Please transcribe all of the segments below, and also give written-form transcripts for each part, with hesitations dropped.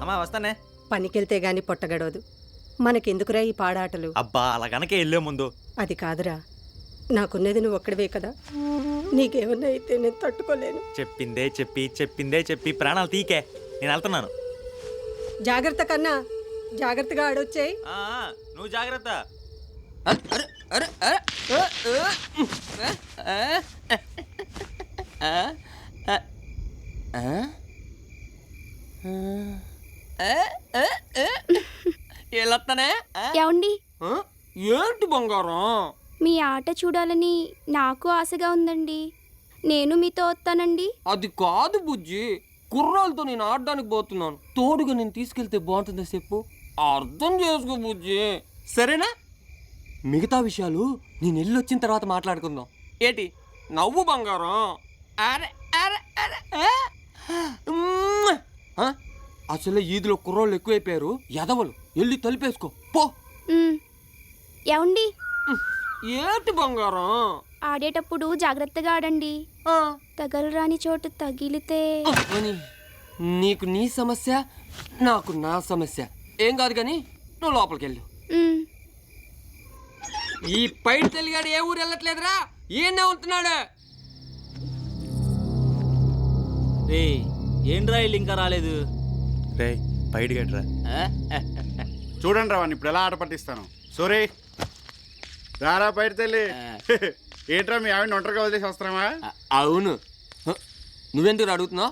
అమ్మా వస్తానే. పనికెళ్తే గాని పొట్టగడవదు. మనకెందుకురా ఈ పాడాటలు? అబ్బా అలా గనకే వెళ్ళే ముందు. అది కాదురా, నాకున్నది నువ్వు ఒక్కడివే కదా. నీకేమన్నా అయితే నేను తట్టుకోలేను. చెప్పిందే చెప్పి ప్రాణాలు తీకే. నేను వెళ్తున్నాను. జాగ్రత్త కన్నా, జాగ్రత్తగా ఆడొచ్చేయి. నువ్వు జాగ్రత్త. ఏవండి, ఏంటి బంగారం? మీ ఆట చూడాలని నాకు ఆశగా ఉందండి. నేను మీతో వస్తానండి. అది కాదు బుజ్జి, కుర్రాలతో నేను ఆడడానికి పోతున్నాను. తోడుగా నేను తీసుకెళ్తే బాగుంటుందా చెప్పు? అర్థం చేసుకో బుజ్జి, సరేనా? మిగతా విషయాలు నేను వెళ్ళి వచ్చిన తర్వాత మాట్లాడుకుందాం. ఏంటి నవ్వు బంగారం? అరే అరే అరే అసలు ఈదులో కుర్రోళ్ళు ఎక్కువైపోయారు. ఎదవలు వెళ్ళి తలిపేసుకో పో. ఏవండి, ఏంటి బంగారం? ఆడేటప్పుడు జాగ్రత్తగా ఆడండి. తగలరాని చోటు తగిలితే నీకు నీ సమస్య, నాకు నా సమస్య. ఏం కాదు కానీ నువ్వు లోపలికి వెళ్ళు. ఈ పైడి తెలిగాడు ఏ ఊరు వెళ్ళట్లేదురా, ఈయనే ఉంటున్నాడు. రే ఏంట్రా వీళ్ళు ఇంకా రాలేదు? రే బయట గట్రా. చూడండి రా, ఇప్పుడు ఎలా ఆట పట్టిస్తాను. సోరీ రారా బయట తెలి. ఏంట్రా మీ ఆవిడ ఒంటరిగా వదిలేసి వస్తున్నావా? అవును, నువ్వెందుకు అడుగుతున్నావు?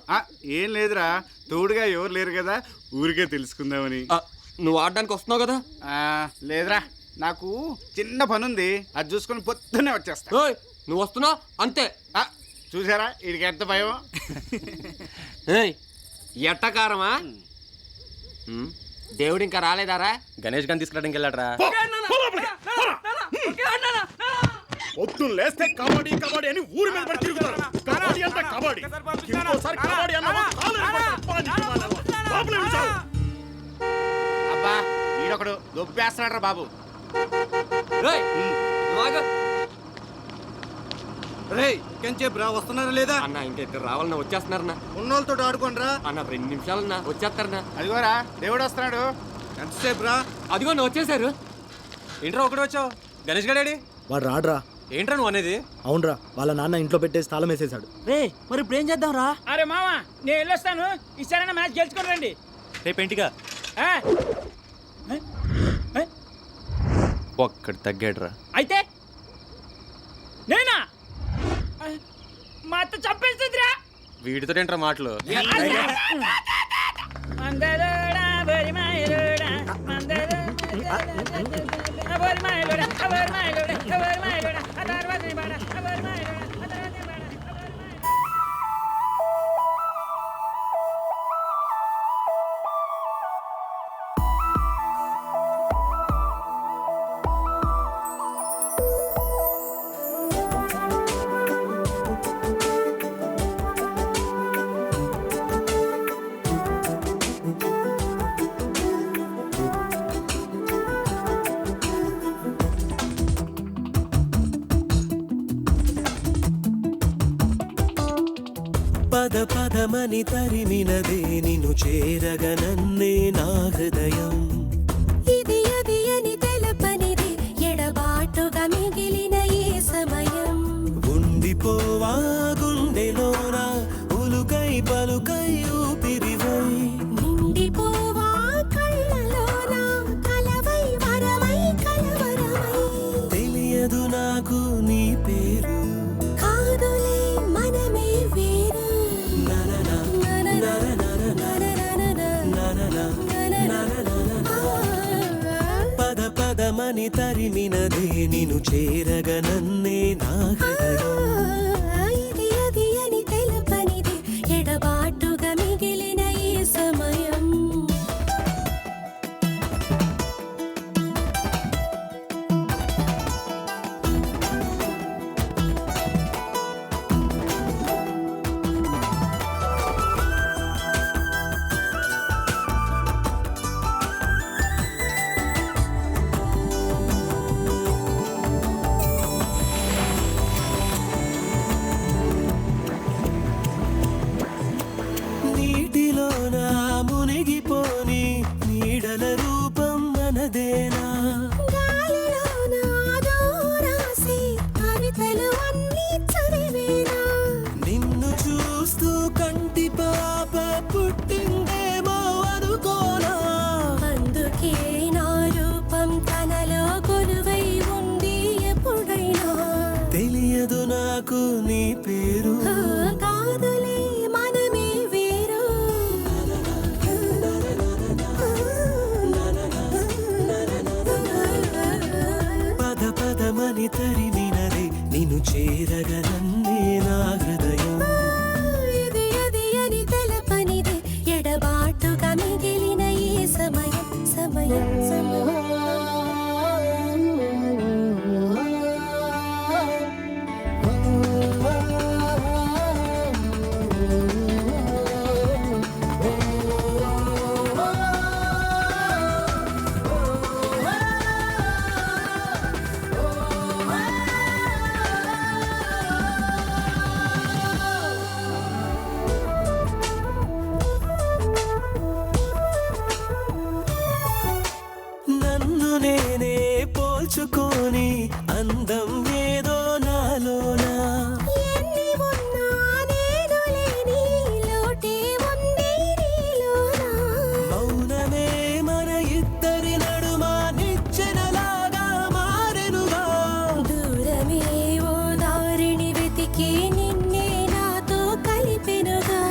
ఏం లేదురా, తోడుగా ఎవరు లేరు కదా, ఊరికే తెలుసుకుందామని. నువ్వు ఆడడానికి వస్తున్నావు కదా? లేదురా, నాకు చిన్న పని ఉంది, అది చూసుకొని పొద్దున్నే వచ్చేస్తా. నువ్వు వస్తున్నావు అంతే. చూసారా వీడికి ఎంత భయం. ఎట్టకారమా? దేవుడు ఇంకా రాలేదారా? గణేష్ గారిని తీసుకురావడానికి వెళ్ళాడరా. పొద్దున్న లేస్తే కబడ్డీ కబడ్డీ అని ఊరి మీద పడి తిరుగుతారు. కబడ్డీ అంటే కబడ్డీ, ఇంకోసారి కబడ్డీ అన్నావా అబ్బా వీడొకడు దొబ్బేస్తున్నాడు రా బాబు. చెప్పరా, వస్తున్నారా లేదా అన్న? ఇంకెక్కడ రావాలన్నా వచ్చేస్తున్నారన్నా. ఉన్నోళ్ళతో ఆడుకోండి రా అన్న 2 నిమిషాలన్నా వచ్చేస్తారన్నా. అదిగోరా దేవుడు వస్తున్నాడు. ఎంతసేపు రా? అదిగో నువ్వు వచ్చేసారు. ఏంట్రా ఒకటి వచ్చావు? గణేష్ గడాడి వాడు రాడ్రా. ఏంట్రా నువ్వు అనేది? అవునరా, వాళ్ళ నాన్న ఇంట్లో పెట్టేసి తాళం వేసేసాడు. రే మరి ఇప్పుడు ఏం చేద్దాం రా? అరే మామా, నేను వెళ్ళొస్తాను. ఈసారైనా మ్యాచ్ గెలుచుకొని రండి. రేపు ఇంటిగా ఒక్కడు తగ్గాడురా. అయితే నేనా? మా అత్త చంపేస్తుందిరా. వీడితో ఏంట్రా మాటలు? పద పదమని తరిమినదే నిన్ను చేరగనన్నే నా హృదయం. ఇది అది అని తెలపనిది ఎడబాటుగా మిగిలిన ఈ సమయం. ఉండిపోవా గుండెలోన ఉలుకై పలుకై ఊపిరివై. నిండిపోవా కళ్ళలోన కలవై వరమై కలవరమై. తెలియదు నాకు నీ పేరు, కాదులే మనమే వేరు. పద పదమని తరిమినదే నిన్ను చేరగనన్నే నా హృదయం. ఇది అది అని తెలపనిది ఎడబాటుగా మిగిలిన ఈ సమయం. నీడలోనా మునిగిపోని నీడల రూపం మనదేనా గాలిలోన దూరాసి కవితలు అన్నీ చదివేనా నిన్ను చూస్తూ కంటి పాప పుట్టిందేమో అనుకోనా అందుకే నా రూపం తనలో కొలువై ఉంది ఎప్పుడైనా తెలియదు నాకు నీ పేరు కాదులే మనమే వేరు పద పదమని తరిమినదే నిన్ను చేరగలన్నే నా హృదయం ఇది అది అని తెలపనిదే ఎడబాటుగా మిగిలిన ఈ సమయం సమయం నన్ను నేనే పోల్చుకొని అందం ఏదో నాలోనా ఎన్ని ఉన్నా నేను లేని లోటే ఉంది నీలోనా మౌనమే మన ఇద్దరి నడుమ నిచ్చెనలాగా మారెనుగా దూరమే ఓ దారిని వెతికి నిన్నే నాతో కలిపెనుగా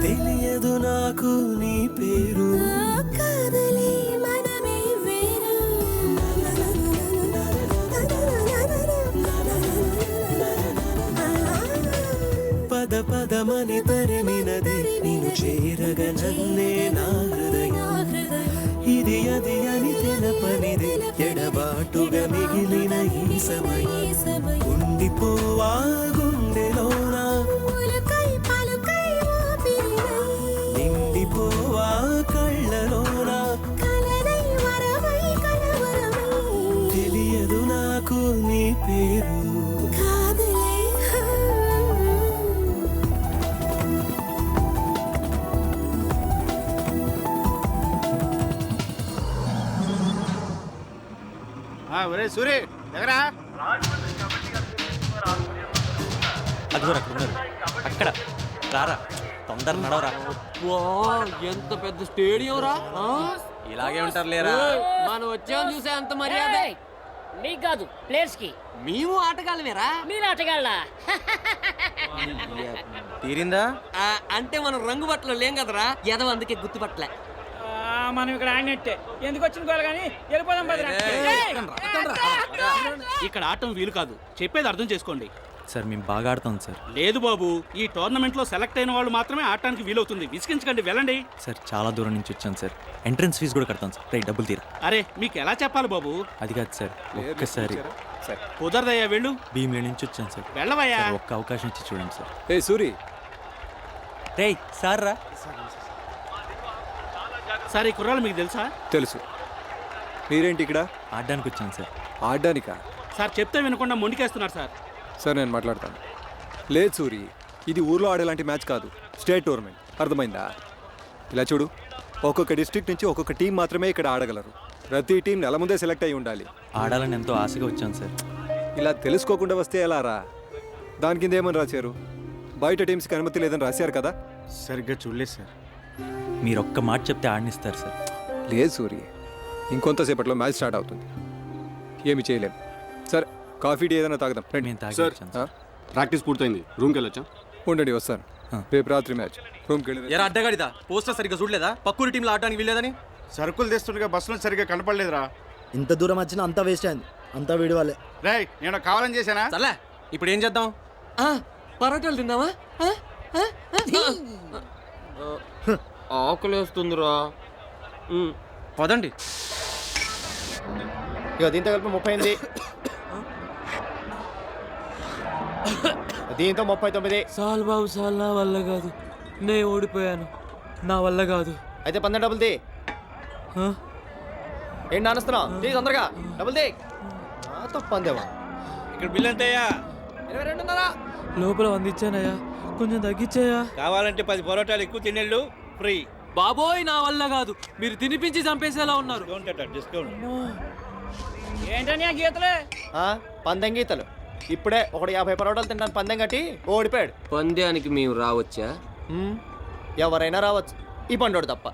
తెలియదు నాకు నీ పేరు కాదలే మనమే వేరు పద పదమని తరిమినదే నిన్ను చేరగనన్నే నా హృదయం ఇది అది అని తెలపనిదే ఎడబాటుగా మిగిలిన ఈ సమయం ఉండిపోవా గుండెలోనా ఉలకై పలుకై ఊపిరినై నిండిపోవా కళ్ళలోనా కలనై వరమై కలవరమై తెలియదు నాకు నీ పేరు కాదలే ఒరే సూరి ఎగరా అదిగో అక్కడ ఉన్నారు అక్కడ రారా తొందర నడవరా ఎంత పెద్ద స్టేడియం రా ఇలాగే ఉంటారు లేరా మనం వచ్చాం చూసే అంత మర్యాద మీకు కాదు ప్లేయర్స్ కి మేము ఆటగాళ్ళమేరా మీరు ఆటగాళ్ళ తీరిందా అంటే మనం రంగు బట్టలు లేం కదరా ఎదవ అందుకే గుర్తుపట్టలే మనం ఇక్కడ ఆడినట్టే ఎందుకు వచ్చిన గోలు కానీ వెళ్ళిపోదాం పదరా ఇక్కడ ఆడటం వీలు కాదు చెప్పేది అర్థం చేసుకోండి సార్ మేము బాగా ఆడతాం సార్ లేదు బాబు ఈ టోర్నమెంట్ లో సెలెక్ట్ అయిన వాళ్ళు మాత్రమే ఆడటానికి వీలవుతుంది విసిగించకండి వెళ్ళండి సార్ చాలా దూరం నుంచి వచ్చాను సార్ ఎంట్రన్స్ ఫీజు కూడా కడతాను సార్ రైట్ డబ్బులు తీరా అరే మీకు ఎలా చెప్పాలి బాబు అది కాదు సార్ ఒక్కసారి కుదరదయ్యా వెళ్ళు భీమిలి నుంచి వచ్చాను సార్ వెళ్ళవయ్యా సార్, ఒక్క అవకాశం ఇచ్చి చూడండి సార్ ఏ సూరి రేయ్ సార్ రా సార్ ఈ కుర్రాలు మీకు తెలుసా తెలుసు మీరేంటి ఇక్కడ ఆడడానికి వచ్చాను సార్ ఆడడానికా సార్ చెప్తే వినకుండా మొండికేస్తున్నారు సార్ సార్ నేను మాట్లాడతాను లేదు సూరి ఇది ఊర్లో ఆడేలాంటి మ్యాచ్ కాదు స్టేట్ టోర్నమెంట్ అర్థమైందా ఇలా చూడు ఒక్కొక్క డిస్ట్రిక్ట్ నుంచి ఒక్కొక్క టీం మాత్రమే ఇక్కడ ఆడగలరు ప్రతి టీం నెల ముందే సెలెక్ట్ అయి ఉండాలి ఆడాలని ఎంతో ఆశగా వచ్చాను సార్ ఇలా తెలుసుకోకుండా వస్తే ఎలా రా దాని కింద ఏమని రాశారు బయట టీమ్స్కి అనుమతి లేదని రాశారు కదా సరిగ్గా చూడలేదు సార్ మీరు ఒక్క మాట చెప్తే ఆడనిస్తారు సార్ లేదు సూరి ఇంకొంతసేపట్లో మ్యాచ్ స్టార్ట్ అవుతుంది ఏమి చేయలేం సరే కాఫీ టీ ఏదైనా తాగదాం రండి. నేను తాగి సార్, వచ్చాను ఆ? ప్రాక్టీస్ పూర్తయింది రూమ్కి వెళ్ళొచ్చా ఉండండి వస్తాను రేపు రాత్రి మ్యాచ్ రూమ్కి వెళ్ళి ఎరా అడ్డగాడిదా పోస్టర్ సరిగ్గా చూడలేదా పక్కూరి టీంలో ఆడడానికి వీలేదని సరుకులు తెస్తుండగా బస్సులో సరిగ్గా కనపడలేదురా ఇంత దూరం వచ్చినా అంతా వేస్ట్ అయింది అంతా వీడి వాళ్ళే రేయ్ నేను కావాలని చేశానా సర్లే ఇప్పుడు ఏం చేద్దాం పరోటాలు తిందామా ఆకలేస్తుందిరా పదండి ఇక దీంతో కలిపి 38 దీంతో 39 సాల్ బాబు సాల్ నా వల్ల కాదు నేను ఓడిపోయాను నా వల్ల కాదు అయితే 12 డబుల్ ది ఏంటి నానస్తున్నావు తీ తొందరగా డబుల్ ది తప్పందేవా ఇక్కడ బిల్ ఎంతయ్యా 22.5 లోపల 100 ఇచ్చానయ్యా కొంచెం తగ్గించాయా కావాలంటే 10 పరోటాలు ఎక్కువ తినేళ్ళు ఫ్రీ బాబోయ్ నా వల్ల కాదు, మీరు తినిపించి చంపేసేలా ఉన్నారు. ఏంటని ఆ గీతలే పందెం గీతలు. ఇప్పుడే ఒకడు 50 పరోటాలు తింటాను పందెం కట్టి ఓడిపోయాడు. పంద్యానికి మేము రావచ్చా? ఎవరైనా రావచ్చు, ఈ పండోడు తప్ప.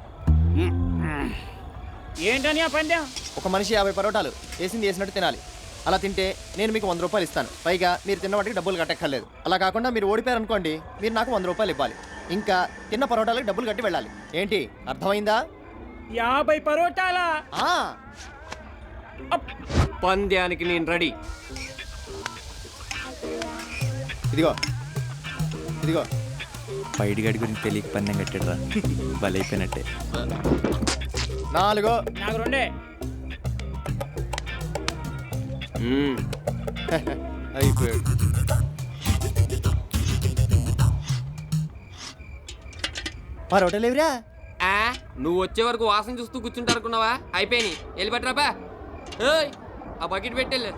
ఏంటని ఆ పందెం? ఒక మనిషి 50 పరోటాలు వేసింది వేసినట్టు తినాలి. అలా తింటే నేను మీకు 100 రూపాయలు ఇస్తాను. పైగా మీరు తిన్న వాటికి డబ్బులు కట్టక్కర్లేదు. అలా కాకుండా మీరు ఓడిపోయారు అనుకోండి, మీరు నాకు 100 రూపాయలు ఇవ్వాలి. ఇంకా తిన్న పరోటాలకు డబ్బులు కట్టి వెళ్ళాలి. ఏంటి అర్థమైందా? 50 పరోటాలా? పంద్యానికి నేను రెడీ. ఇదిగో ఇదిగో. పైడిగాడి గురించి తెలియక పందెం కట్టాడురా, బలైపోయినట్టే. 4. నాకు 2. అయిపోయాడు. పరోటాలు ఎవరా? నువ్వు వచ్చే వరకు వాసన చూస్తూ కూర్చుంటారనుకున్నావా? అయిపోయినాయి, వెళ్ళి పట్టరాపా. ఏయ్, ఆ బకెట్ పెట్టెళ్ళు.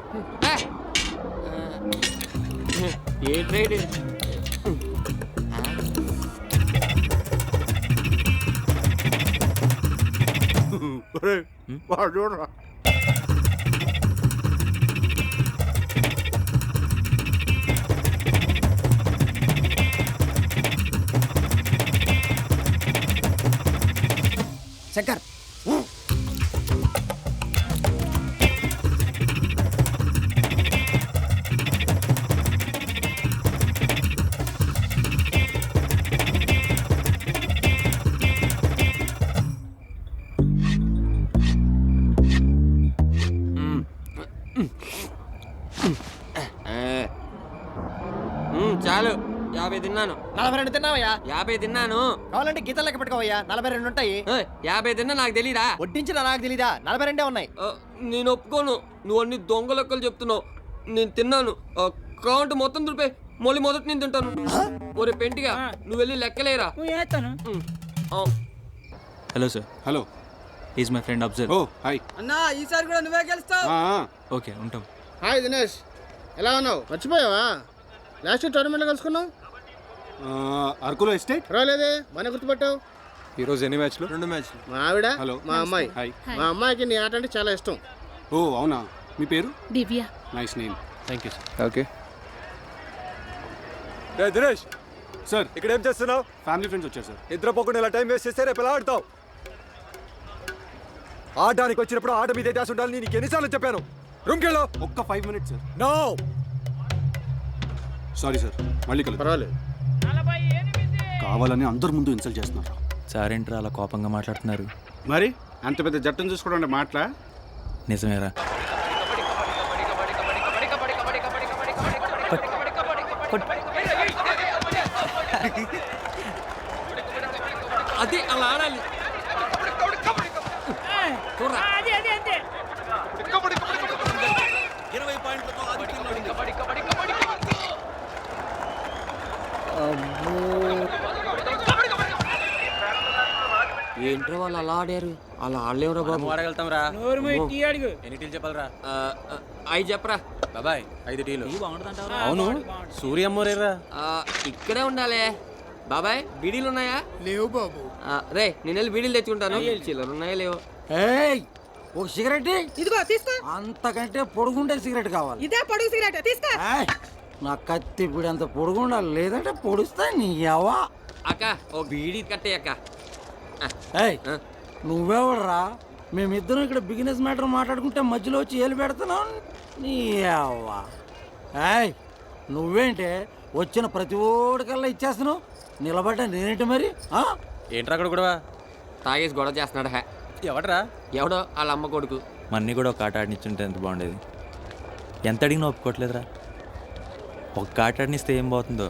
ఏ ట్రైడ్? వాడు చూడరా. శంకర్, చాలు, 50 తిన్నాను. 42 తిన్నావయ్యా? 50 తిన్నాను. కావాలంటే గీతలు లెక్క పెట్టుకోవయ్యా, 42 ఉంటాయి. 50 తిన్నా నాకు తెలీదా? వడ్డించిన నాకు తెలీదా? 42 ఉన్నాయి. నేను ఒప్పుకోను, నువ్వు అన్ని దొంగ లెక్కలు చెప్తున్నావు. నేను తిన్నాను, కౌంట్ మొత్తం దులిపే, మళ్ళీ మొదటి నేను తింటాను. ఒరే పెంటిగా, నువ్వు వెళ్ళి లెక్కలేరా. Hello sir. Hello, is my friend observe. ఓ హాయ్ అన్నా, ఈసారి కూడా నువ్వే గెలుస్తావు. ఓకే, ఉంటాం. హాయ్ దినేష్, ఎలా ఉన్నావు? మర్చిపోయావా? లాస్ట్ టోర్నమెంట్లో కలుసుకున్నావు. అరకులో ఎస్టేట్ రాలేదే, మన గుర్తుపట్టావు. ఈరోజు ఎన్ని మ్యాచ్లు? 2 మ్యాచ్లు. మా ఆవిడ, హలో, మా అమ్మాయి. హాయ్. మా అమ్మాయికి నీ ఆట అంటే చాలా ఇష్టం. ఓ అవునా, మీ పేరు? Divya. Nice name. Thank you sir. Okay. Dinesh sir, ఇక్కడ ఏం చేస్తున్నావు? ఫ్యామిలీ ఫ్రెండ్స్ వచ్చారు సార్. నిద్రపోకుండా ఇలా టైం వేస్ట్ చేస్తే రేపు ఎలా ఆడతావు? ఆడడానికి వచ్చినప్పుడు ఆట మీదే ధ్యాస ఉండాలని నీకు ఎన్నిసార్లు చెప్పాను? రూమ్కి వెళ్ళు. ఒక్క 5 minutes sir. No, sorry sir, మళ్ళీ కలు. పర్వాలేదు. కావాలని అందరి ముందు ఇన్సల్ట్ చేస్తున్నారు. సార్ ఏంట్రా అలా కోపంగా మాట్లాడుతున్నారు? మరి అంత పెద్ద జట్టును చూసుకోవడం మాటలా? నిజమేరా. అది అలా ఆడాలి. చూడరా, అదే అదే అంతే. 20 పాయింట్లతో ఆధిక్యంలో ఉంది. ఏంట్రా వాళ్ళు అలా ఆడారు? అలా ఆడలేవురా బాబు. ఆడగలుగుతాం రా. నోరు మూయి, టీ అడుగు. ఎన్ని టీలు చెప్పాలరా? 5 చెప్పరా బాబాయ్. 5 టీలు. ఆ, అవును, బాగుంది. సూర్య అమ్మోరేరా. ఇక్కడే ఉండాలి. బాబాయ్, బీడీలు ఉన్నాయా? లేవు బాబు. రే, నేను వెళ్ళి బీడీలు తెచ్చుకుంటాను. చిల్లర ఉన్నాయా లేవు? ఒక సిగరెట్ ఇదిగో తీసుకో. అంతకంటే పొడుగుండే సిగరెట్ కావాలి. ఇదే పొడుగు సిగరెట్ తీసుకో. నా కత్తి ఇప్పుడు అంత పొడుగుండాలి, లేదంటే పొడుస్తా నీ యవ్వ. అక్క, ఓ బీడీ కట్టే అక్క. నువ్వెవడరా? మేమిద్దరం ఇక్కడ బిజినెస్ మ్యాటర్ మాట్లాడుకుంటే మధ్యలో వచ్చి ఏలు పెడుతున్నావు నీ యవ్వ. నువ్వేంటే వచ్చిన ప్రతి ఓడికల్లా ఇచ్చేస్తున్నావు? నిలబడ్డా నేనేంటి మరి? ఏంట్రా అక్కడ కూడా? తాగేసి గొడవ చేస్తున్నాడు. హే, ఎవడరా? ఎవడో వాళ్ళ అమ్మ కొడుకు. మన్ని కూడా ఒక ఆట ఆడినిచ్చుంటే ఎంత బాగుండేది. ఎంత అడిగినా ఒప్పుకోవట్లేదురా. ఒక్క ఆట ఆడినిస్తే ఏం పోతుందో.